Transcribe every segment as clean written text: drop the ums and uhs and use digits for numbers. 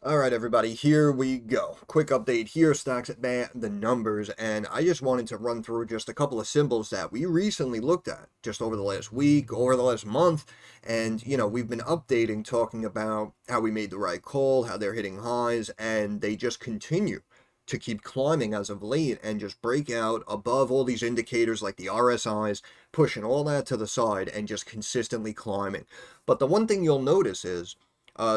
Alright everybody, here we go. Quick update here, stocks at the numbers, and I just wanted to run through just a couple of symbols that we recently looked at, just over the last week, over the last month, and we've been updating, talking about how we made the right call, how they're hitting highs, and they just continue to keep climbing as of late and just break out above all these indicators like the RSIs, pushing all that to the side and just consistently climbing. But the one thing you'll notice is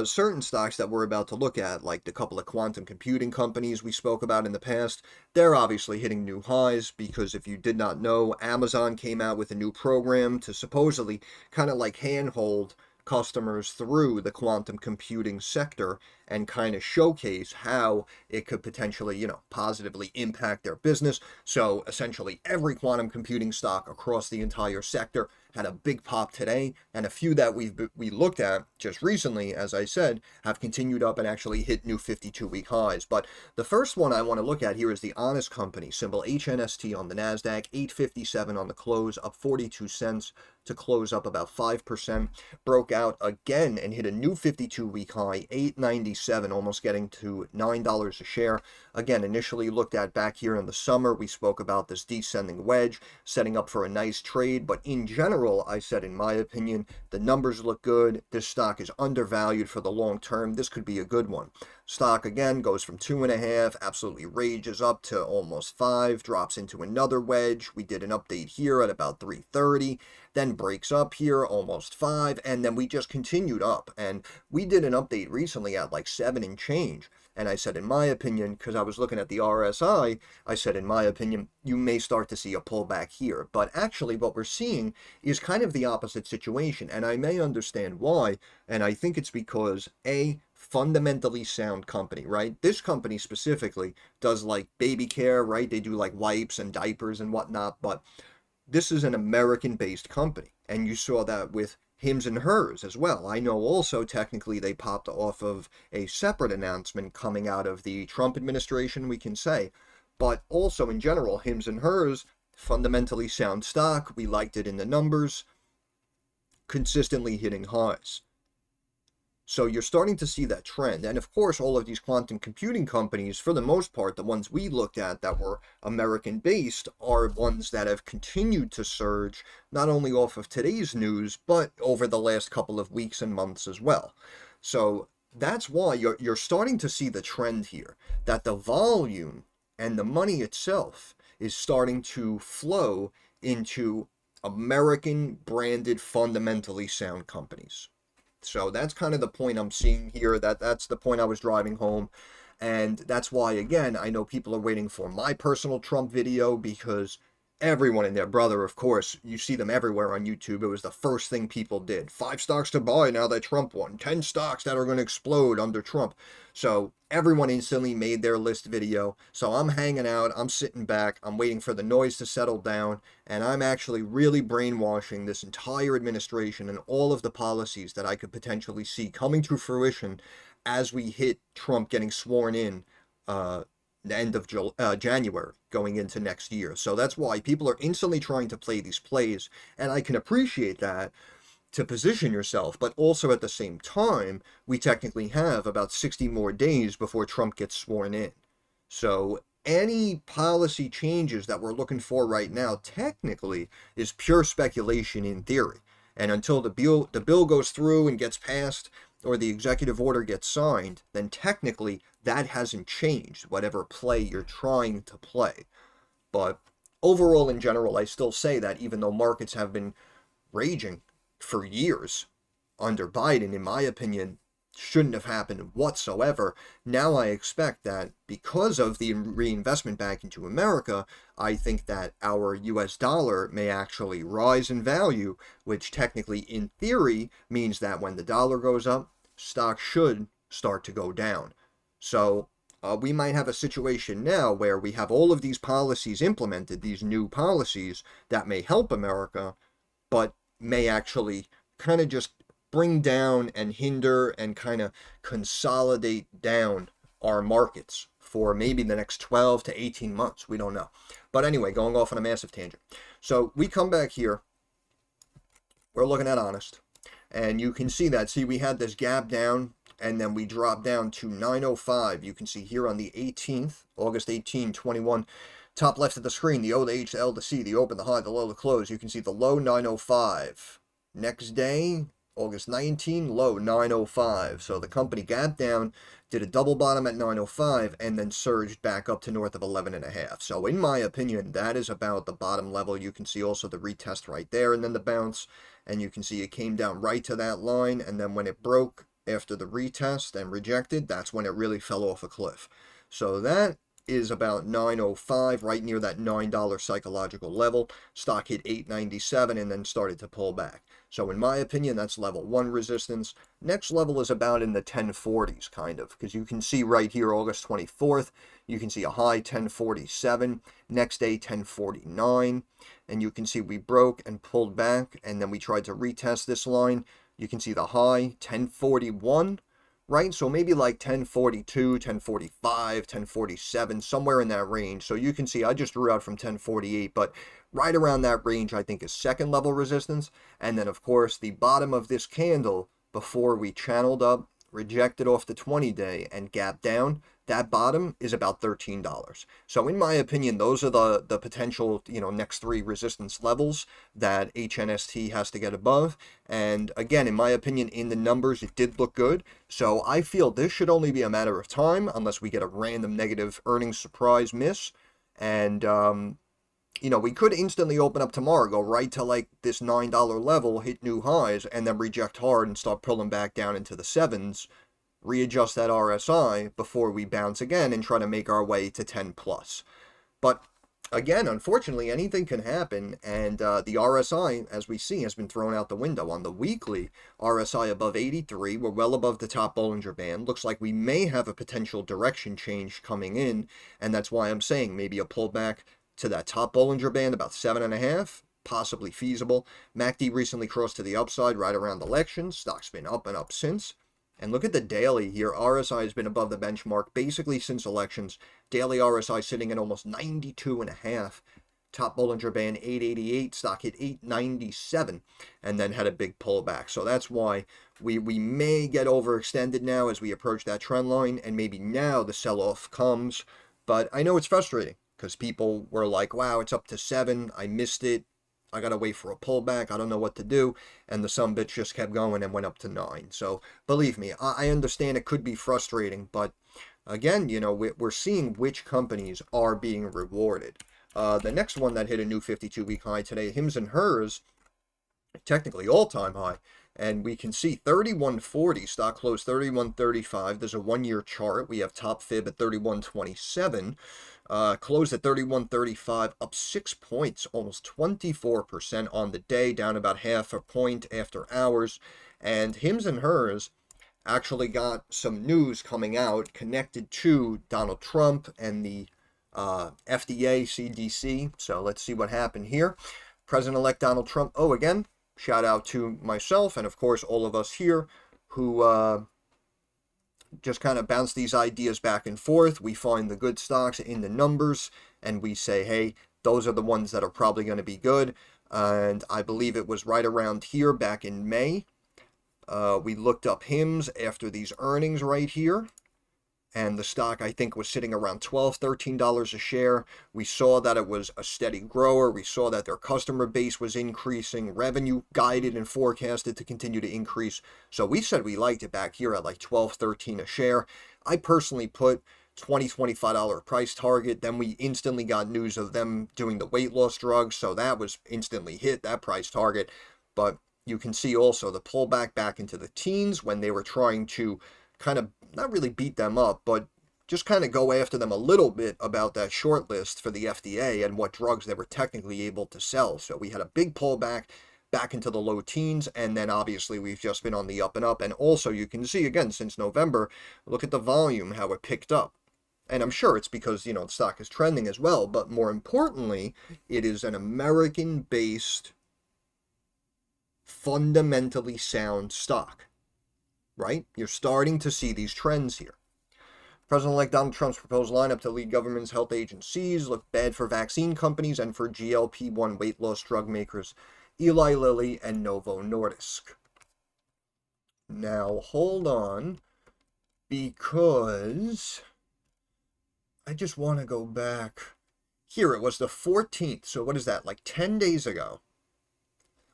certain stocks that we're about to look at, like the couple of quantum computing companies we spoke about in the past, they're obviously hitting new highs because if you did not know, Amazon came out with a new program to supposedly kind of like handhold customers through the quantum computing sector and kind of showcase how it could potentially, positively impact their business. So essentially every quantum computing stock across the entire sector had a big pop today, and a few that we looked at just recently, as I said, have continued up and actually hit new 52-week highs. But the first one I want to look at here is the Honest Company, symbol HNST on the Nasdaq, 857 on the close, up 42 cents to close up about 5%. Broke out again and hit a new 52-week high, 897, almost getting to $9 a share. Again, initially looked at back here in the summer, we spoke about this descending wedge setting up for a nice trade, but in general, I said in my opinion, the numbers look good. This stock is undervalued for the long term. This could be a good one. Stock again goes from 2.5, absolutely rages up to almost 5, drops into another wedge. We did an update here at about 330, then breaks up here almost 5, and then we just continued up. And we did an update recently at like 7 and change. And I said, in my opinion, because I was looking at the RSI, I said, in my opinion, you may start to see a pullback here. But actually, what we're seeing is kind of the opposite situation. And I may understand why. And I think it's because, A, fundamentally sound company, right? This company specifically does like baby care, right? They do like wipes and diapers and whatnot. But this is an American-based company. And you saw that with HIMS and HERS as well. I know also technically they popped off of a separate announcement coming out of the Trump administration, we can say. But also in general, HIMS and HERS, fundamentally sound stock. We liked it in the numbers, consistently hitting highs. So you're starting to see that trend. And of course, all of these quantum computing companies, for the most part, the ones we looked at that were American-based, are ones that have continued to surge, not only off of today's news, but over the last couple of weeks and months as well. So that's why you're starting to see the trend here, that the volume and the money itself is starting to flow into American-branded, fundamentally sound companies. So that's kind of the point I'm seeing here. That's the point I was driving home. And that's why, again, I know people are waiting for my personal Trump video because everyone and their brother, of course, you see them everywhere on YouTube. It was the first thing people did. 5 stocks to buy now that Trump won. 10 stocks that are going to explode under Trump. So everyone instantly made their list video. So I'm hanging out. I'm sitting back. I'm waiting for the noise to settle down. And I'm actually really brainwashing this entire administration and all of the policies that I could potentially see coming to fruition as we hit Trump getting sworn in the end of January going into next year. So that's why people are instantly trying to play these plays, and I can appreciate that to position yourself, but also at the same time, we technically have about 60 more days before Trump gets sworn in. So any policy changes that we're looking for right now technically is pure speculation in theory. And until the bill goes through and gets passed, or the executive order gets signed, then technically that hasn't changed, whatever play you're trying to play. But overall, in general, I still say that even though markets have been raging for years under Biden, in my opinion, shouldn't have happened whatsoever. Now I expect that because of the reinvestment back into America, I think that our US dollar may actually rise in value, which technically in theory means that when the dollar goes up, stocks should start to go down. So we might have a situation now where we have all of these policies implemented, these new policies that may help America, but may actually kind of just bring down and hinder and kind of consolidate down our markets for maybe the next 12 to 18 months. We don't know. But anyway, going off on a massive tangent. So we come back here. We're looking at Honest. And you can see that. See, we had this gap down and then we drop down to 905. You can see here on the 18th, August 18, 21, top left of the screen, the O, the H, the L, the C, the open, the high, the low, the close. You can see the low 905. Next day, August 19, low 905. So the company gapped down, did a double bottom at 905, and then surged back up to north of 11.5. So in my opinion, that is about the bottom level. You can see also the retest right there, and then the bounce, and you can see it came down right to that line, and then when it broke after the retest and rejected, that's when it really fell off a cliff. So that is about 905, right near that $9 psychological level. Stock hit 897 and then started to pull back. So in my opinion, that's level 1 resistance. Next level is about in the 1040s, kind of, because you can see right here, August 24th, you can see a high 1047, next day 1049, and you can see we broke and pulled back, and then we tried to retest this line. You can see the high 1041, right? So maybe like 1042, 1045, 1047, somewhere in that range. So you can see I just drew out from 1048, but right around that range I think is second level resistance. And then of course the bottom of this candle before we channeled up, rejected off the 20-day and gapped down, that bottom is about $13. So in my opinion, those are the potential, next 3 resistance levels that HNST has to get above. And again, in my opinion, in the numbers, it did look good. So I feel this should only be a matter of time unless we get a random negative earnings surprise miss. And, we could instantly open up tomorrow, go right to like this $9 level, hit new highs, and then reject hard and start pulling back down into the 7s. Readjust that RSI before we bounce again and try to make our way to 10 plus. But again, unfortunately, anything can happen, and the RSI, as we see, has been thrown out the window. On the weekly, RSI above 83, we're well above the top Bollinger Band. Looks like we may have a potential direction change coming in, and that's why I'm saying maybe a pullback to that top Bollinger Band, about 7.5, possibly feasible. MACD recently crossed to the upside right around elections. Stock's been up and up since. And look at the daily here. RSI has been above the benchmark basically since elections. Daily RSI sitting at almost 92.5. Top Bollinger Band 888. Stock hit 897 and then had a big pullback. So that's why we may get overextended now as we approach that trend line. And maybe now the sell-off comes. But I know it's frustrating because people were like, wow, it's up to 7. I missed it. I gotta wait for a pullback. I don't know what to do. And the sumbitch just kept going and went up to 9. So believe me, I understand it could be frustrating, but again, we're seeing which companies are being rewarded. The next one that hit a new 52-week high today, HIMS and HERS, technically all-time high. And we can see 3140, stock closed 3135. There's a 1-year chart. We have top fib at 3127. Closed at 3135, up 6 points, almost 24% on the day, down about half a point after hours. And HIMS and HERS actually got some news coming out connected to Donald Trump and the FDA, CDC. So let's see what happened here. President-elect Donald Trump. Oh, again, shout out to myself and, of course, all of us here who just kind of bounce these ideas back and forth. We find the good stocks in the numbers, and we say, hey, those are the ones that are probably going to be good. And I believe it was right around here back in May. We looked up HIMS after these earnings right here. And the stock, I think, was sitting around $12, $13 a share. We saw that it was a steady grower. We saw that their customer base was increasing, revenue guided and forecasted to continue to increase. So we said we liked it back here at like $12, $13 a share. I personally put $20, $25 price target. Then we instantly got news of them doing the weight loss drugs. So that was instantly hit, that price target. But you can see also the pullback back into the teens when they were trying to kind of not really beat them up, but just kind of go after them a little bit about that short list for the FDA and what drugs they were technically able to sell. So we had a big pullback back into the low teens, and then obviously we've just been on the up and up. And also you can see again since November, look at the volume, how it picked up. And I'm sure it's because, the stock is trending as well, but more importantly, it is an American-based, fundamentally sound stock. Right? You're starting to see these trends here. President-elect Donald Trump's proposed lineup to lead government's health agencies look bad for vaccine companies and for GLP-1 weight loss drug makers Eli Lilly and Novo Nordisk. Now, hold on. because I just want to go back. Here, it was the 14th. So what is that? Like 10 days ago.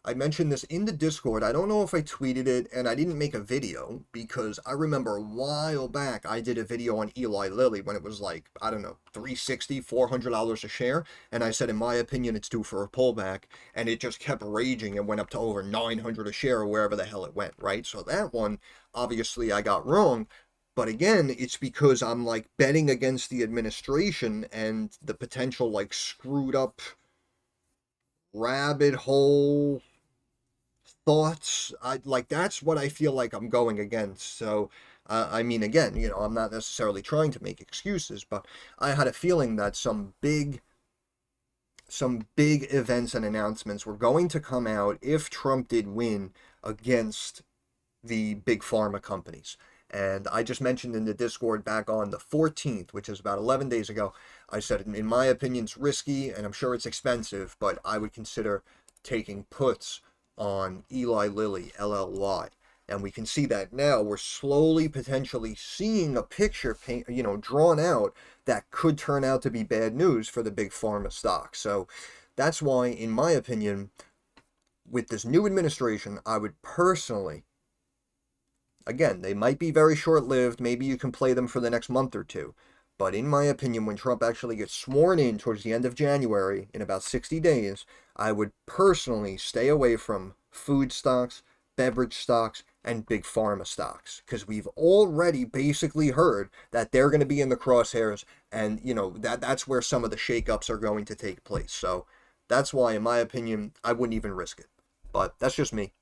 I mentioned this in the Discord. I don't know if I tweeted it, and I didn't make a video because I remember a while back I did a video on Eli Lilly when it was like, I don't know, $360, $400 a share, and I said in my opinion it's due for a pullback, and it just kept raging and went up to over 900 a share or wherever the hell it went, right? So that one, obviously I got wrong, but again, it's because I'm like betting against the administration and the potential like screwed up rabbit hole thoughts. That's what I feel like I'm going against. So I mean, again, I'm not necessarily trying to make excuses, but I had a feeling that some big events and announcements were going to come out if Trump did win against the big pharma companies. And I just mentioned in the Discord back on the 14th, which is about 11 days ago, I said, in my opinion, it's risky and I'm sure it's expensive, but I would consider taking puts on Eli Lilly, LLY. And we can see that now. We're slowly potentially seeing a picture drawn out that could turn out to be bad news for the big pharma stocks. So that's why, in my opinion, with this new administration, I would personally, again, they might be very short-lived. Maybe you can play them for the next month or two. But in my opinion, when Trump actually gets sworn in towards the end of January, in about 60 days, I would personally stay away from food stocks, beverage stocks, and big pharma stocks. Because we've already basically heard that they're going to be in the crosshairs, and, that's where some of the shakeups are going to take place. So that's why, in my opinion, I wouldn't even risk it. But that's just me.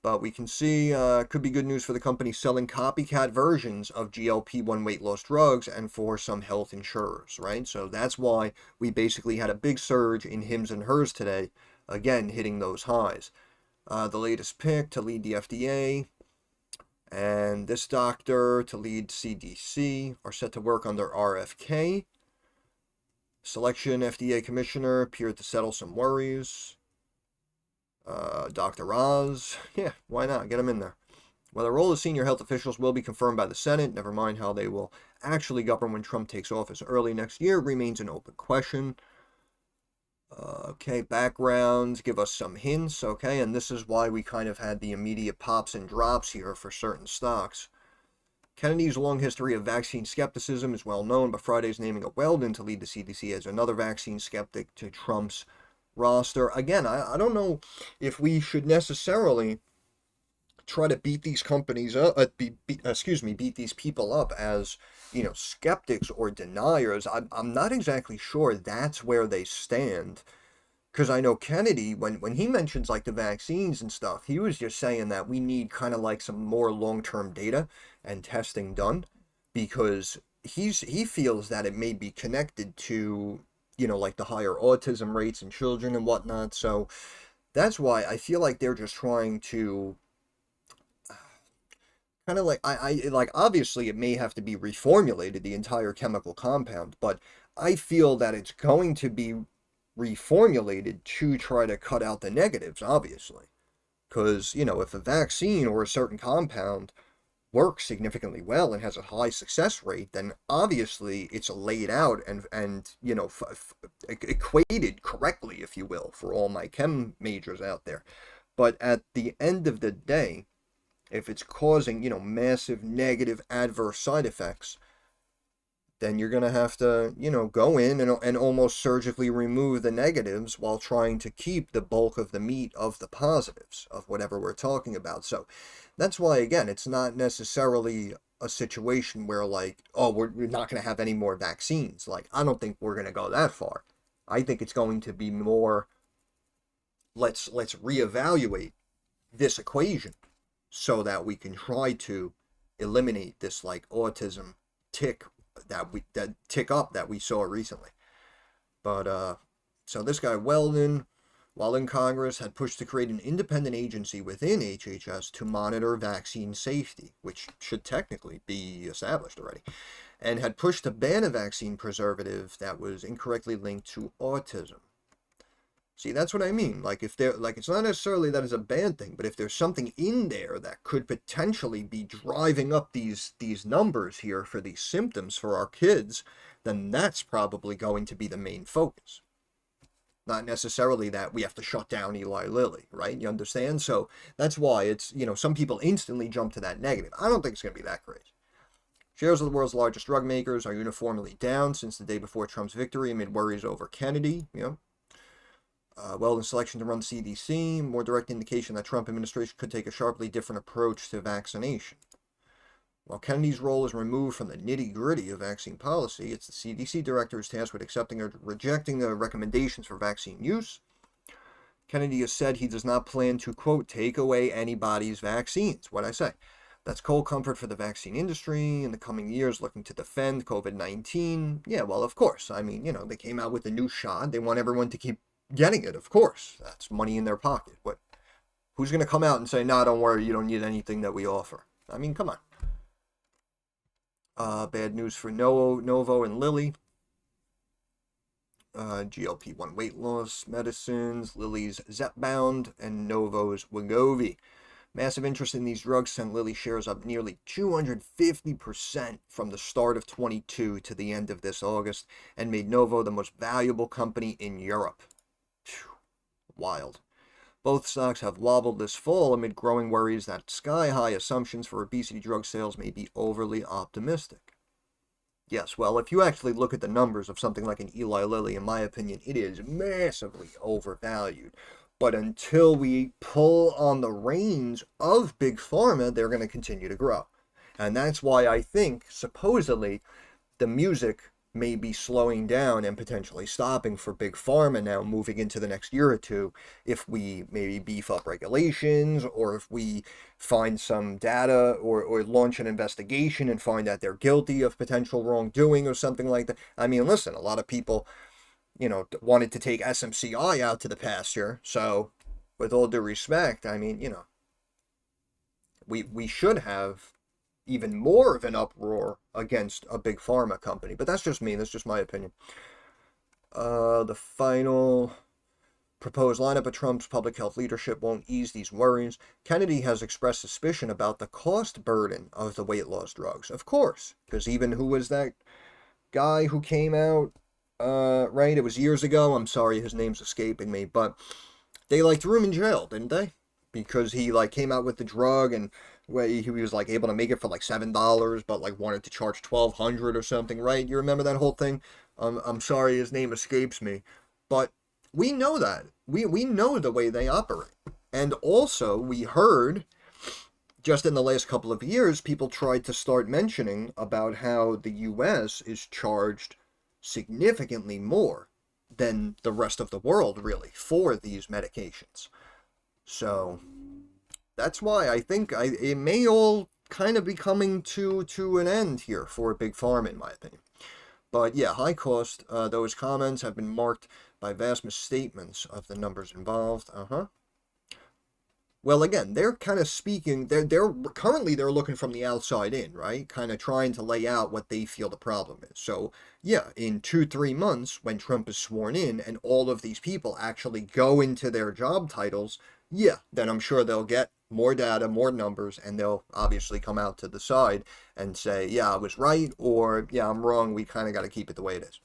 But we can see could be good news for the company selling copycat versions of GLP-1 weight loss drugs and for some health insurers, right? So that's why we basically had a big surge in HIMS and HERS today, again, hitting those highs. The latest pick to lead the FDA and this doctor to lead CDC are set to work under RFK. Selection FDA commissioner appeared to settle some worries. Dr. Oz, yeah, why not? Get him in there. Whether all the senior health officials will be confirmed by the Senate, never mind how they will actually govern when Trump takes office early next year, remains an open question. Okay, backgrounds give us some hints, okay, and this is why we kind of had the immediate pops and drops here for certain stocks. Kennedy's long history of vaccine skepticism is well known, but Friday's naming of Weldon to lead the CDC as another vaccine skeptic to Trump's roster. Again, I don't know if we should necessarily try to beat these companies up, beat these people up as, skeptics or deniers. I'm not exactly sure that's where they stand. Because I know Kennedy, when he mentions like the vaccines and stuff, he was just saying that we need kind of like some more long-term data and testing done, because he feels that it may be connected to like the higher autism rates in children and whatnot. So that's why I feel like they're just trying to kind of like, obviously it may have to be reformulated, the entire chemical compound, but I feel that it's going to be reformulated to try to cut out the negatives, obviously. Because, if a vaccine or a certain compound works significantly well and has a high success rate, then obviously it's laid out and equated correctly, if you will, for all my chem majors out there. But at the end of the day, if it's causing, massive negative adverse side effects, then you're going to have to, go in and almost surgically remove the negatives while trying to keep the bulk of the meat of the positives of whatever we're talking about. So that's why, again, it's not necessarily a situation where like, oh, we're not going to have any more vaccines. Like, I don't think we're going to go that far. I think it's going to be more, let's reevaluate this equation so that we can try to eliminate this like autism tick up that we saw recently. But so this guy Weldon, while in Congress, had pushed to create an independent agency within HHS to monitor vaccine safety, which should technically be established already, and had pushed to ban a vaccine preservative that was incorrectly linked to autism. See, that's what I mean. Like, if there, like, it's not necessarily that it's a bad thing, but if there's something in there that could potentially be driving up these numbers here for these symptoms for our kids, then that's probably going to be the main focus. Not necessarily that we have to shut down Eli Lilly, right? You understand? So that's why it's, some people instantly jump to that negative. I don't think it's going to be that crazy. Shares of the world's largest drug makers are uniformly down since the day before Trump's victory amid worries over Kennedy. Weldon's selection to run CDC, more direct indication that Trump administration could take a sharply different approach to vaccination. While Kennedy's role is removed from the nitty-gritty of vaccine policy, it's the CDC director who's tasked with accepting or rejecting the recommendations for vaccine use. Kennedy has said he does not plan to, quote, take away anybody's vaccines. What'd I say? That's cold comfort for the vaccine industry in the coming years looking to defend COVID-19. Yeah, well, of course. I mean, they came out with a new shot. They want everyone to keep getting it, of course. That's money in their pocket. But who's going to come out and say, nah, don't worry, you don't need anything that we offer? I mean, come on. Bad news for Novo and Lilly. GLP-1 weight loss medicines, Lilly's Zepbound, and Novo's Wegovy. Massive interest in these drugs sent Lilly shares up nearly 250% from the start of 22 to the end of this August, and made Novo the most valuable company in Europe. Phew, wild. Both stocks have wobbled this fall amid growing worries that sky-high assumptions for obesity drug sales may be overly optimistic. Yes, well, if you actually look at the numbers of something like an Eli Lilly, in my opinion, it is massively overvalued. But until we pull on the reins of Big Pharma, they're going to continue to grow. And that's why I think, supposedly, the music may be slowing down and potentially stopping for Big Pharma now moving into the next year or two if we maybe beef up regulations, or if we find some data or launch an investigation and find that they're guilty of potential wrongdoing or something like that. I mean, listen, a lot of people wanted to take SMCI out to the pasture. So, with all due respect, I mean, we should have even more of an uproar against a big pharma company. But that's just me. That's just my opinion. The final proposed lineup of Trump's public health leadership won't ease these worries. Kennedy has expressed suspicion about the cost burden of the weight loss drugs. Of course, because even who was that guy who came out? Right, it was years ago. I'm sorry, his name's escaping me, but they threw him in jail, didn't they? Because he came out with the drug and he was able to make it for $7, but wanted to charge $1,200 or something, right? You remember that whole thing? I'm sorry, his name escapes me, but we know that we know the way they operate, and also we heard just in the last couple of years people tried to start mentioning about how the U.S. is charged significantly more than the rest of the world, really, for these medications. So that's why I think it may all kind of be coming to an end here for Big Pharma, in my opinion. But yeah, high cost. Those comments have been marked by vast misstatements of the numbers involved. Well, again, they're kind of speaking, they're currently looking from the outside in, right? Kind of trying to lay out what they feel the problem is. So, yeah, in 2-3 months, when Trump is sworn in and all of these people actually go into their job titles, yeah, then I'm sure they'll get more data, more numbers, and they'll obviously come out to the side and say, yeah, I was right, or yeah, I'm wrong, we kind of got to keep it the way it is.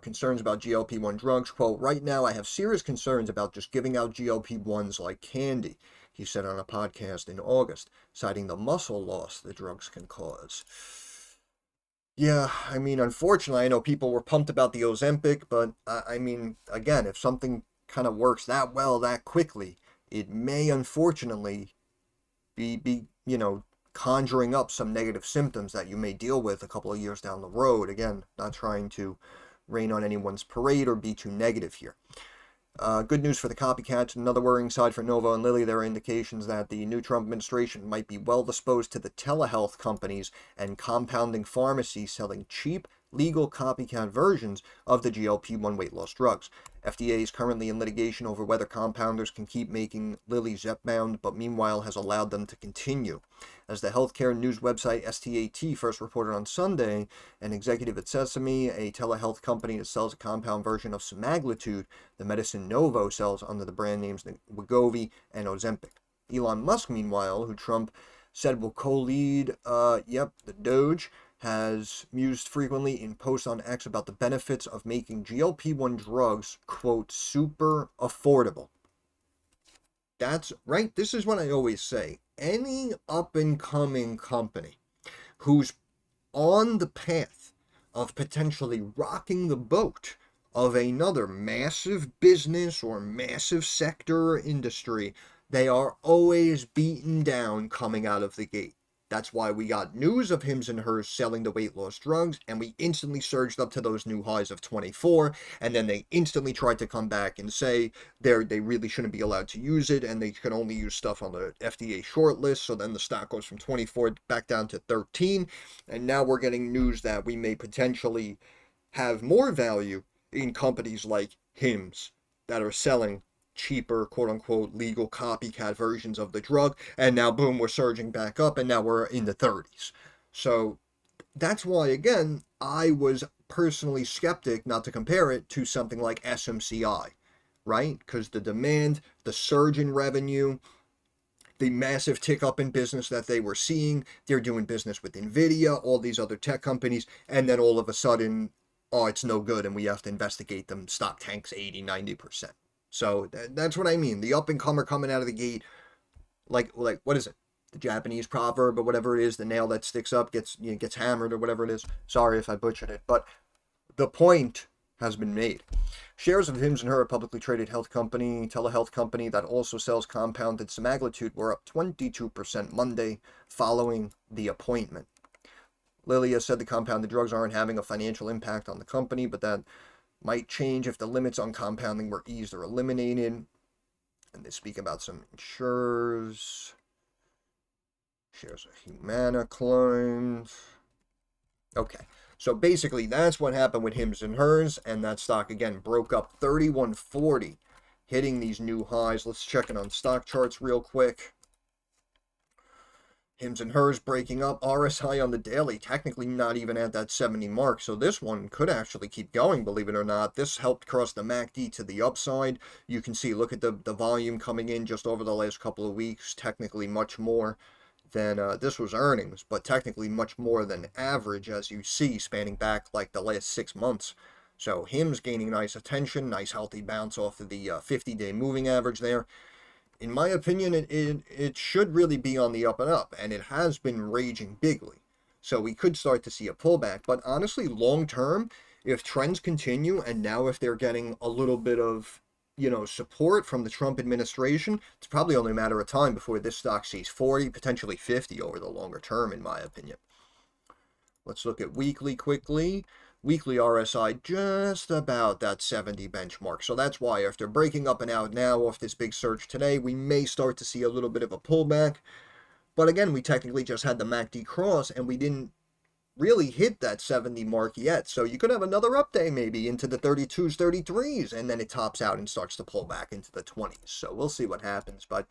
Concerns about GLP-1 drugs. Quote, right now I have serious concerns about just giving out GLP-1s like candy, he said on a podcast in August, citing the muscle loss the drugs can cause. Yeah, I mean, unfortunately, I know people were pumped about the Ozempic, but I mean, again, if something kind of works that well, that quickly, it may unfortunately be conjuring up some negative symptoms that you may deal with a couple of years down the road. Again, not trying to rain on anyone's parade or be too negative here. Good news for the copycats. Another worrying side for Novo and Lilly. There are indications that the new Trump administration might be well disposed to the telehealth companies and compounding pharmacies selling cheap, legal copycat versions of the GLP-1 weight loss drugs. FDA is currently in litigation over whether compounders can keep making Lilly Zepbound, but meanwhile has allowed them to continue. As the healthcare news website STAT first reported on Sunday, an executive at Sesame, a telehealth company that sells a compound version of semaglutide, the medicine Novo sells under the brand names Wegovy and Ozempic. Elon Musk, meanwhile, who Trump said will co-lead, the Doge, has mused frequently in posts on X about the benefits of making GLP-1 drugs, quote, super affordable. That's right. This is what I always say. Any up-and-coming company who's on the path of potentially rocking the boat of another massive business or massive sector or industry, they are always beaten down coming out of the gate. That's why we got news of HIMS and HERS selling the weight loss drugs, and we instantly surged up to those new highs of 24, and then they instantly tried to come back and say they really shouldn't be allowed to use it, and they can only use stuff on the FDA short list, so then the stock goes from 24 back down to 13, and now we're getting news that we may potentially have more value in companies like HIMS that are selling cheaper, quote-unquote, legal copycat versions of the drug, and now, boom, we're surging back up, and now we're in the 30s. So that's why, again, I was personally skeptic not to compare it to something like SMCI, right? Because the demand, the surge in revenue, the massive tick up in business that they were seeing, they're doing business with NVIDIA, all these other tech companies, and then all of a sudden, oh, it's no good, and we have to investigate them, stock tanks 80, 90%. So that's what I mean. The up-and-comer coming out of the gate, like what is it? The Japanese proverb or whatever it is, the nail that sticks up gets hammered or whatever it is. Sorry if I butchered it, but the point has been made. Shares of HIMS and HER, a publicly traded telehealth company that also sells compounded semaglutide, were up 22% Monday following the appointment. Lilly has said the compounded drugs aren't having a financial impact on the company, but that might change if the limits on compounding were eased or eliminated. And they speak about some insurers. Shares of Humana climbed. Okay, so basically that's what happened with HIMS and HERS, and that stock again broke up 3140, hitting these new highs. Let's check it on stock charts real quick. HIMS and HERS breaking up, RSI on the daily, technically not even at that 70 mark, so this one could actually keep going, believe it or not. This helped cross the MACD to the upside. You can see, look at the volume coming in just over the last couple of weeks, technically much more than, this was earnings, but technically much more than average, as you see, spanning back like the last 6 months. So HIMS gaining nice attention, nice healthy bounce off of the 50-day moving average there. In my opinion, it should really be on the up and up, and it has been raging bigly. So we could start to see a pullback. But honestly, long term, if trends continue, and now if they're getting a little bit of, support from the Trump administration, it's probably only a matter of time before this stock sees 40, potentially 50 over the longer term, in my opinion. Let's look at weekly quickly. Weekly RSI just about that 70 benchmark. So that's why after breaking up and out now off this big surge today, we may start to see a little bit of a pullback. But again, we technically just had the MACD cross and we didn't really hit that 70 mark yet. So you could have another up day maybe into the 32s, 33s, and then it tops out and starts to pull back into the 20s. So we'll see what happens. But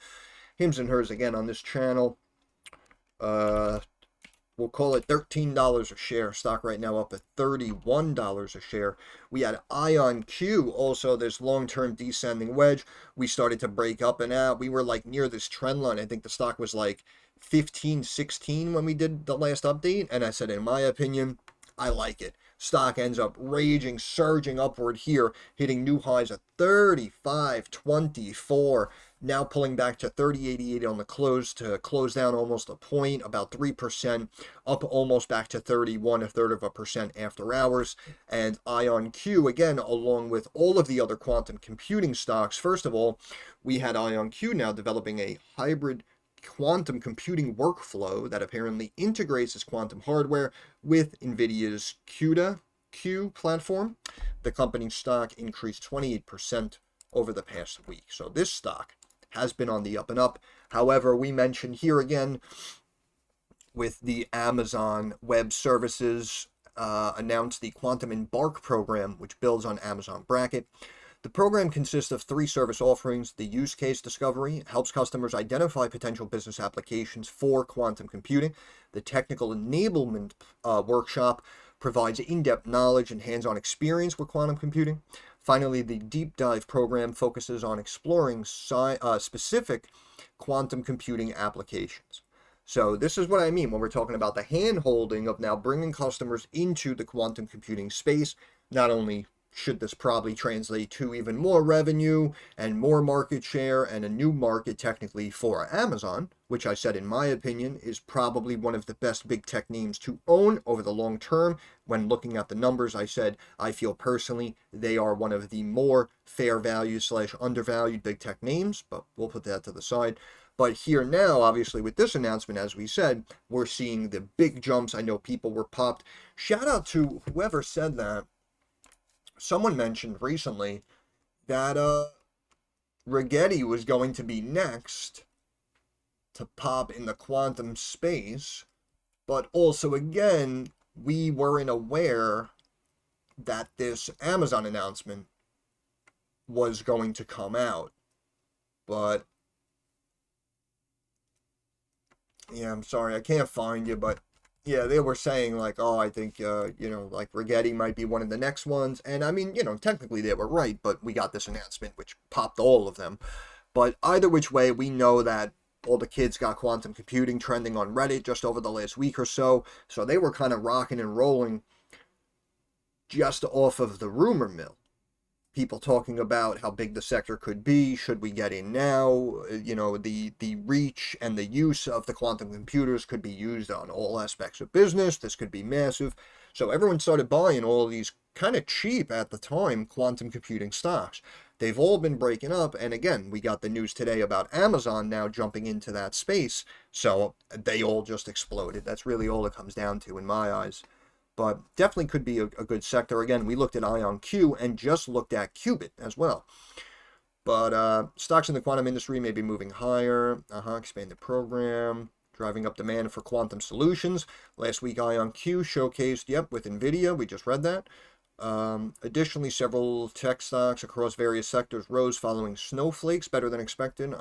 HIMS and HERS again on this channel. We'll call it $13 a share. Stock right now up at $31 a share. We had IonQ, also this long-term descending wedge. We started to break up and out. We were like near this trend line. I think the stock was like 15, 16 when we did the last update. And I said, in my opinion, I like it. Stock ends up raging, surging upward here, hitting new highs at 35.24. Now pulling back to 30.88 on the close to close down almost a point, about 3%, up almost back to 31, a third of a percent after hours. And IonQ, again, along with all of the other quantum computing stocks. First of all, we had IonQ now developing a hybrid quantum computing workflow that apparently integrates its quantum hardware with NVIDIA's QUBT platform. The company's stock increased 28% over the past week. So this stock has been on the up and up. However, we mentioned here again with the Amazon Web Services announced the Quantum Embark program, which builds on Amazon Bracket. The program consists of 3 service offerings. The use case discovery helps customers identify potential business applications for quantum computing. The technical enablement workshop provides in-depth knowledge and hands-on experience with quantum computing. Finally, the deep dive program focuses on exploring specific quantum computing applications. So this is what I mean when we're talking about the hand-holding of now bringing customers into the quantum computing space. Not only should this probably translate to even more revenue and more market share and a new market technically for Amazon, which I said in my opinion is probably one of the best big tech names to own over the long term. When looking at the numbers, I said I feel personally they are one of the more fair value / undervalued big tech names, but we'll put that to the side. But here now, obviously, with this announcement, as we said, we're seeing the big jumps. I know people were popped. Shout out to whoever said that. Someone mentioned recently that Rigetti was going to be next to pop in the quantum space, but also again, we weren't aware that this Amazon announcement was going to come out. But yeah, I'm sorry, I can't find you, but yeah, they were saying like, oh, I think, like Rigetti might be one of the next ones. And I mean, technically they were right, but we got this announcement which popped all of them. But either which way, we know that all the kids got quantum computing trending on Reddit just over the last week or so. So they were kind of rocking and rolling just off of the rumor mill. People talking about how big the sector could be, should we get in now, the reach and the use of the quantum computers could be used on all aspects of business, this could be massive. So everyone started buying all of these kind of cheap at the time quantum computing stocks. They've all been breaking up, and again, we got the news today about Amazon now jumping into that space, so they all just exploded. That's really all it comes down to in my eyes. But definitely could be a good sector. Again, we looked at IonQ and just looked at QUBT as well. But stocks in the quantum industry may be moving higher. Expand the program, driving up demand for quantum solutions. Last week, IonQ showcased, with NVIDIA. We just read that. Additionally, several tech stocks across various sectors rose following snowflakes, better than expected.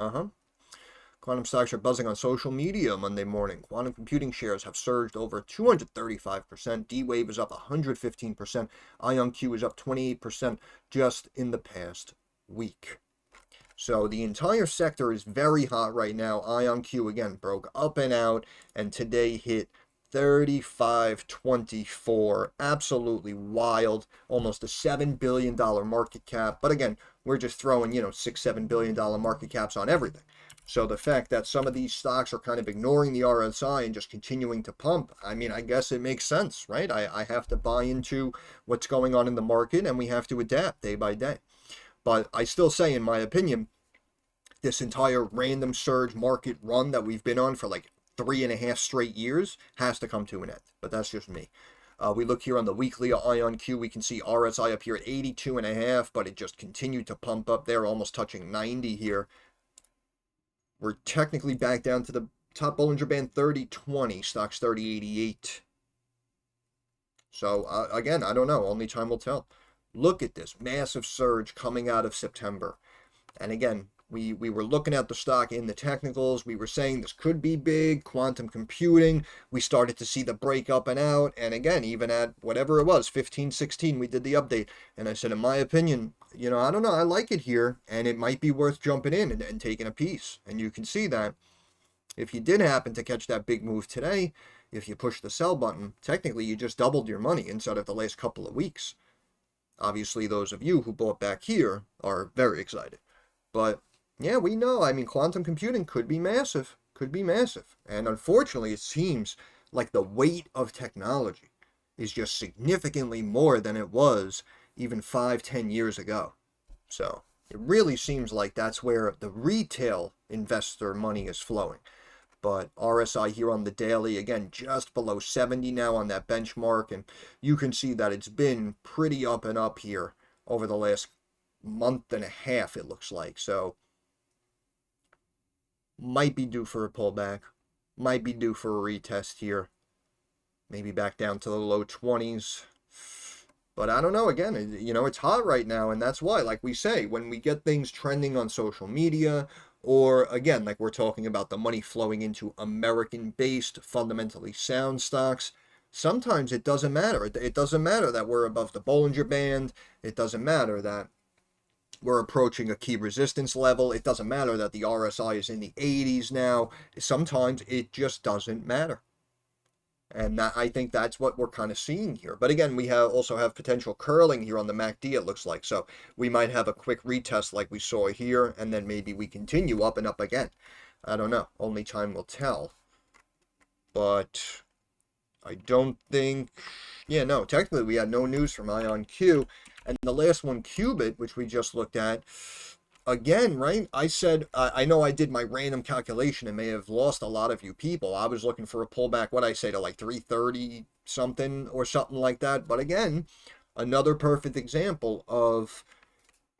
Quantum stocks are buzzing on social media Monday morning. Quantum computing shares have surged over 235%. D-Wave is up 115%. IonQ is up 28% just in the past week. So the entire sector is very hot right now. IonQ, again, broke up and out, and today hit 35.24. Absolutely wild. Almost a $7 billion market cap. But again, we're just throwing, $6-7 billion market caps on everything. So the fact that some of these stocks are kind of ignoring the RSI and just continuing to pump, I mean, I guess it makes sense, right? I have to buy into what's going on in the market, and we have to adapt day by day. But I still say, in my opinion, this entire random surge market run that we've been on for like 3.5 straight years has to come to an end. But that's just me. We look here on the weekly IonQ, we can see RSI up here at 82.5, but it just continued to pump up there, almost touching 90 here. We're technically back down to the top Bollinger Band 3020, stocks 3088. So, again, I don't know. Only time will tell. Look at this massive surge coming out of September. And again, we were looking at the stock in the technicals. We were saying this could be big, quantum computing. We started to see the break up and out. And again, even at whatever it was, 15, 16, we did the update. And I said, in my opinion, I don't know, I like it here. And it might be worth jumping in and taking a piece. And you can see that if you did happen to catch that big move today, if you push the sell button, technically you just doubled your money inside of the last couple of weeks. Obviously, those of you who bought back here are very excited. But yeah, we know. I mean, quantum computing could be massive. Could be massive. And unfortunately, it seems like the weight of technology is just significantly more than it was even 5-10 years ago. So it really seems like that's where the retail investor money is flowing. But RSI here on the daily, again, just below 70 now on that benchmark. And you can see that it's been pretty up and up here over the last month and a half, it looks like. So might be due for a pullback, might be due for a retest here. maybe back down to the low 20s. But I don't know, again, it's hot right now, and that's why, like we say, when we get things trending on social media, or again, like we're talking about the money flowing into American-based, fundamentally sound stocks, sometimes it doesn't matter. It doesn't matter that we're above the Bollinger Band. It doesn't matter that we're approaching a key resistance level. It doesn't matter that the RSI is in the 80s now. Sometimes it just doesn't matter. And I think that's what we're kind of seeing here. But again, we also have potential curling here on the MACD, it looks like. So we might have a quick retest like we saw here, and then maybe we continue up and up again. I don't know. Only time will tell. But I don't think... Yeah, no, technically we had no news from IonQ. And the last one, QUBT, which we just looked at, again, right? I said, I know I did my random calculation and may have lost a lot of you people. I was looking for a pullback, what I say, to like 330 something or something like that. But again, another perfect example of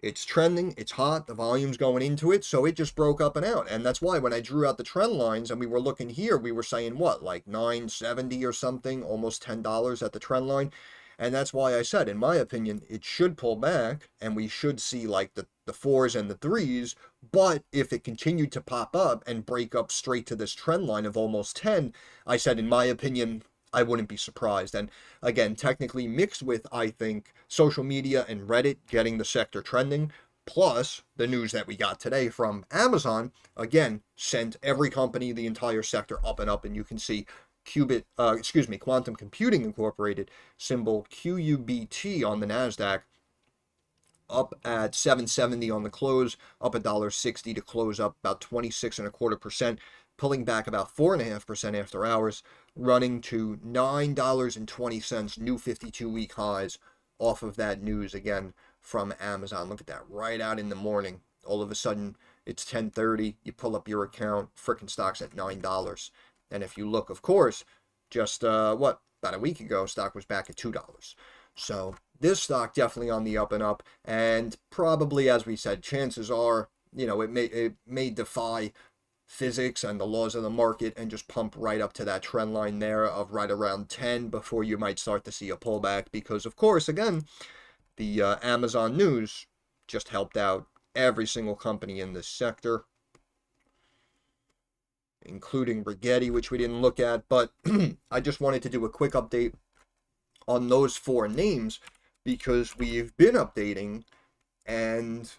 it's trending, it's hot, the volume's going into it, so it just broke up and out. And that's why when I drew out the trend lines and we were looking here, we were saying what, like 970 or something, almost $10 at the trend line. And that's why I said, in my opinion, it should pull back and we should see like the 4s and the 3s. But if it continued to pop up and break up straight to this trend line of almost 10, I said, in my opinion, I wouldn't be surprised. And again, technically mixed with, I think, social media and Reddit getting the sector trending, plus the news that we got today from Amazon, again, sent every company, the entire sector up and up. And you can see Quantum Computing Incorporated, symbol QUBT on the NASDAQ, up at 770 on the close, up $1.60 to close, up about 26.25%, pulling back about 4.5% after hours, running to $9.20, new 52-week highs off of that news again from Amazon. Look at that, right out in the morning. All of a sudden, it's 10:30, you pull up your account, frickin' stock's at $9. And if you look, of course, just, about a week ago, stock was back at $2. So this stock definitely on the up and up. And probably, as we said, chances are, it may defy physics and the laws of the market and just pump right up to that trend line there of right around 10 before you might start to see a pullback. Because, of course, again, the Amazon news just helped out every single company in this sector, including Rigetti, which we didn't look at, but I just wanted to do a quick update on those 4 names because we've been updating, and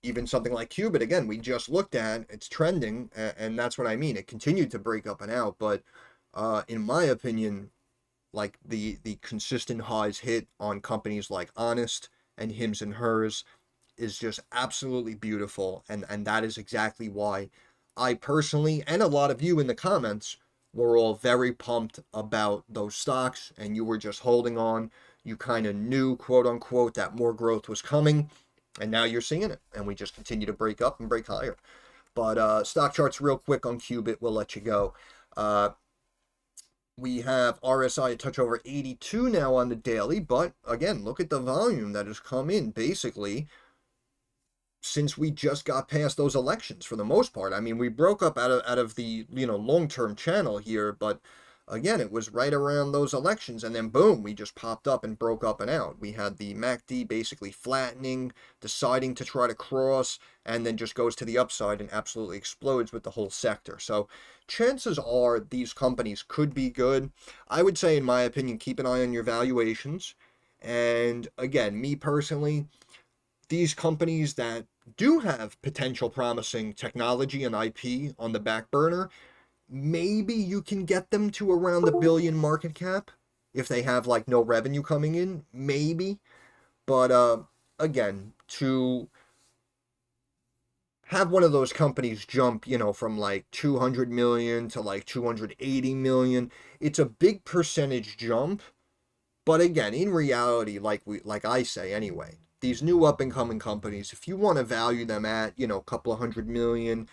even something like QUBT, again, we just looked at, it's trending, and that's what I mean. It continued to break up and out, but in my opinion, like the consistent highs hit on companies like Honest and HIMS and HERS is just absolutely beautiful, and that is exactly why I personally, and a lot of you in the comments, were all very pumped about those stocks, and you were just holding on. You kind of knew, quote unquote, that more growth was coming, and now you're seeing it, and we just continue to break up and break higher. But stock charts real quick on QUBT, we'll let you go. We have RSI a touch over 82 now on the daily, but again, look at the volume that has come in, basically, since we just got past those elections for the most part. I mean, we broke up out of the, long-term channel here, but again, it was right around those elections, and then boom, we just popped up and broke up and out. We had the MACD basically flattening, deciding to try to cross, and then just goes to the upside and absolutely explodes with the whole sector. So chances are these companies could be good. I would say, in my opinion, keep an eye on your valuations. And again, me personally, these companies that do have potential promising technology and IP on the back burner, maybe you can get them to around $1 billion market cap if they have like no revenue coming in, maybe. But again, to have one of those companies jump, from like 200 million to like 280 million, it's a big percentage jump. But again, in reality, like I say anyway, these new up-and-coming companies, if you want to value them at, a couple of 100 million,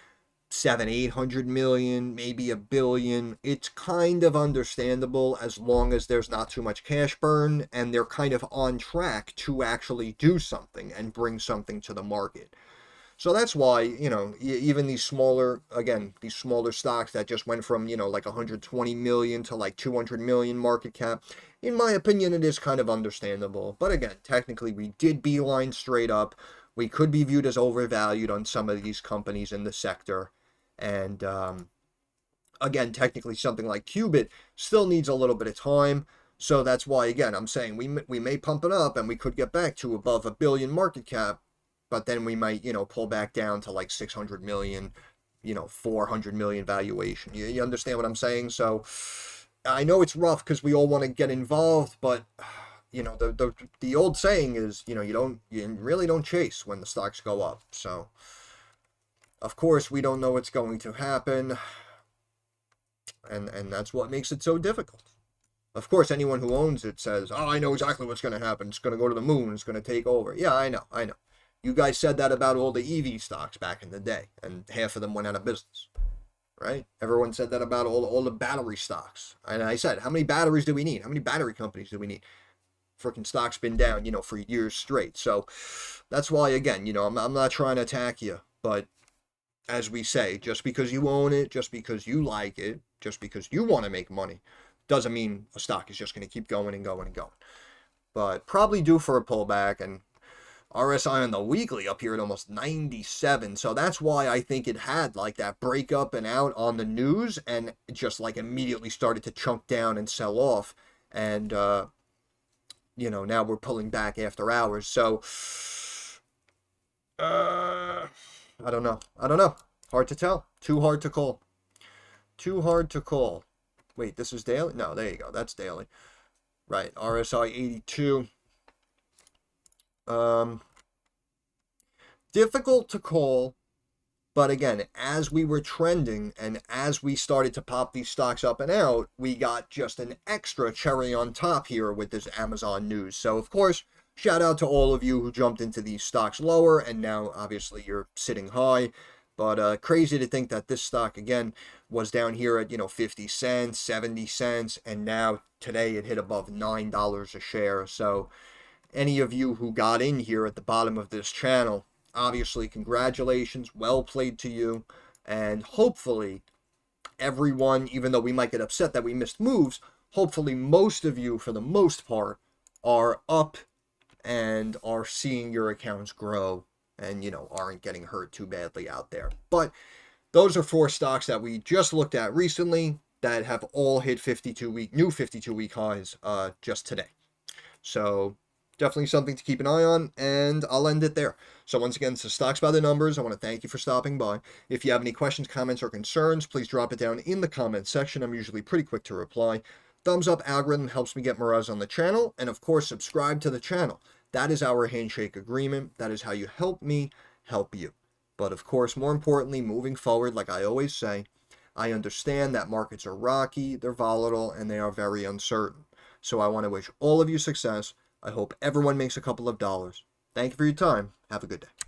700-800 million, maybe $1 billion, it's kind of understandable as long as there's not too much cash burn and they're kind of on track to actually do something and bring something to the market. So that's why, even these smaller, again, these smaller stocks that just went from, like 120 million to like 200 million market cap, in my opinion, it is kind of understandable. But again, technically, we did beeline straight up. We could be viewed as overvalued on some of these companies in the sector. And again, technically, something like QUBT still needs a little bit of time. So that's why, again, I'm saying we may pump it up and we could get back to above a billion market cap, but then we might, pull back down to like 600 million, 400 million valuation. You understand what I'm saying? So I know it's rough because we all want to get involved, but the old saying is, you really don't chase when the stocks go up. So of course we don't know what's going to happen, and that's what makes it so difficult. Of course, anyone who owns it says, "Oh, I know exactly what's going to happen. It's going to go to the moon. It's going to take over." Yeah, I know. You guys said that about all the EV stocks back in the day, and half of them went out of business, right? Everyone said that about all the battery stocks. And I said, how many batteries do we need? How many battery companies do we need? Freaking stock's been down, for years straight. So that's why, again, I'm not trying to attack you, but as we say, just because you own it, just because you like it, just because you want to make money, doesn't mean a stock is just going to keep going and going and going. But probably due for a pullback, and RSI on the weekly up here at almost 97. So that's why I think it had like that break up and out on the news and just like immediately started to chunk down and sell off. And, now we're pulling back after hours. So, I don't know. Hard to tell. Too hard to call. Wait, this is daily? No, there you go. That's daily. Right. RSI 82. Difficult to call, but again, as we were trending and as we started to pop these stocks up and out, we got just an extra cherry on top here with this Amazon news. So of course, shout out to all of you who jumped into these stocks lower, and now obviously you're sitting high. But crazy to think that this stock again was down here at 50 cents, 70 cents, and now today it hit above $9 a share. So any of you who got in here at the bottom of this channel, obviously congratulations, well played to you, and hopefully everyone, even though we might get upset that we missed moves, hopefully most of you, for the most part, are up and are seeing your accounts grow and aren't getting hurt too badly out there. But those are 4 stocks that we just looked at recently that have all hit new 52-week highs just today. So definitely something to keep an eye on, and I'll end it there. So once again, this is Stocks by the Numbers. I want to thank you for stopping by. If you have any questions, comments, or concerns, please drop it down in the comments section. I'm usually pretty quick to reply. Thumbs up algorithm helps me get more eyes on the channel, and of course, subscribe to the channel. That is our handshake agreement. That is how you help me help you. But of course, more importantly, moving forward, like I always say, I understand that markets are rocky, they're volatile, and they are very uncertain. So I want to wish all of you success. I hope everyone makes a couple of dollars. Thank you for your time. Have a good day.